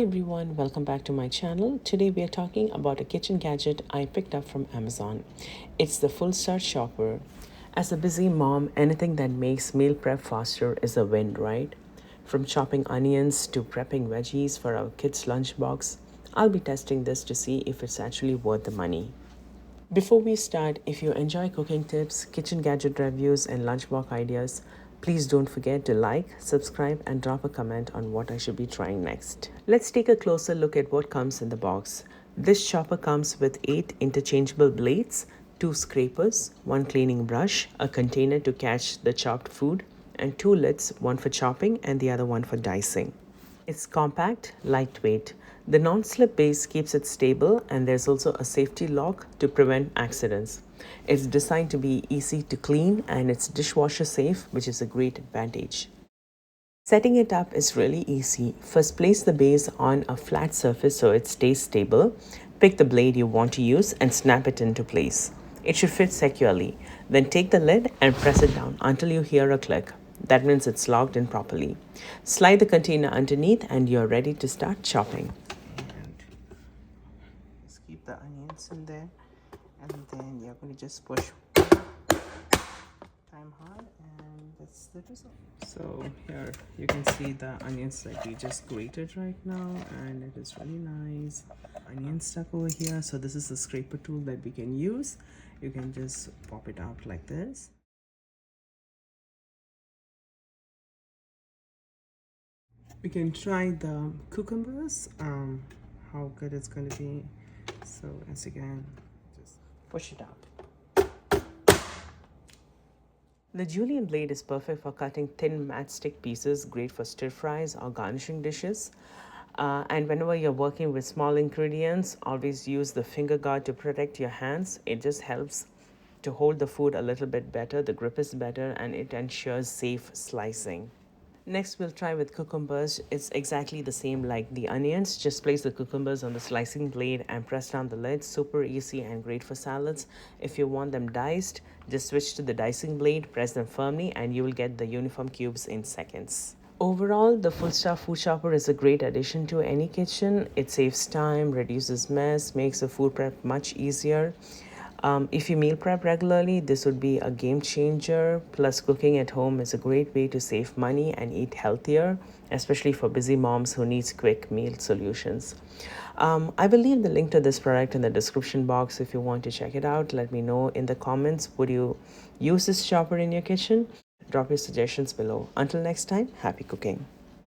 Hi everyone, welcome back to my channel. Today we are talking about a kitchen gadget I picked up from Amazon. It's the Full Start Chopper. As a busy mom, anything that makes meal prep faster is a win, right? From chopping onions to prepping veggies for our kids' lunchbox, I'll be testing this to see if it's actually worth the money. Before we start, if you enjoy cooking tips, kitchen gadget reviews, and lunchbox ideas, please don't forget to like, subscribe, and drop a comment on what I should be trying next. Let's take a closer look at what comes in the box. This chopper comes with 8 interchangeable blades, 2 scrapers, 1 cleaning brush, a container to catch the chopped food, and 2 lids, one for chopping and the other one for dicing. It's compact, lightweight. The non-slip base keeps it stable, and there's also a safety lock to prevent accidents. It's designed to be easy to clean and it's dishwasher safe, which is a great advantage. Setting it up is really easy. First, place the base on a flat surface so it stays stable. Pick the blade you want to use and snap it into place. It should fit securely. Then take the lid and press it down until you hear a click. That means it's locked in properly. Slide the container underneath and you're ready to start chopping. And just keep the onions in there, and then you're going to just push time hard, and that's the result. So here you can see the onions that we just grated right now, and it is really nice. Onion stuck over here, so this is the scraper tool that we can use. You can just pop it out like this. We can try the cucumbers, how good it's going to be. So once again, just push it out. The julienne blade is perfect for cutting thin matchstick pieces, great for stir fries or garnishing dishes. And whenever you're working with small ingredients, always use the finger guard to protect your hands. It just helps to hold the food a little bit better, the grip is better, and it ensures safe slicing. Next, we'll try with cucumbers. It's exactly the same like the onions. Just place the cucumbers on the slicing blade and press down the lid. Super easy and great for salads. If you want them diced, just switch to the dicing blade, press them firmly, and you will get the uniform cubes in seconds. Overall, the Full Star Food Chopper is a great addition to any kitchen. It saves time, reduces mess, makes the food prep much easier. If you meal prep regularly, this would be a game changer. Plus, cooking at home is a great way to save money and eat healthier, especially for busy moms who needs quick meal solutions. I will leave the link to this product in the description box if you want to check it out. Let me know in the comments, would you use this chopper in your kitchen? Drop your suggestions below. Until next time, happy cooking.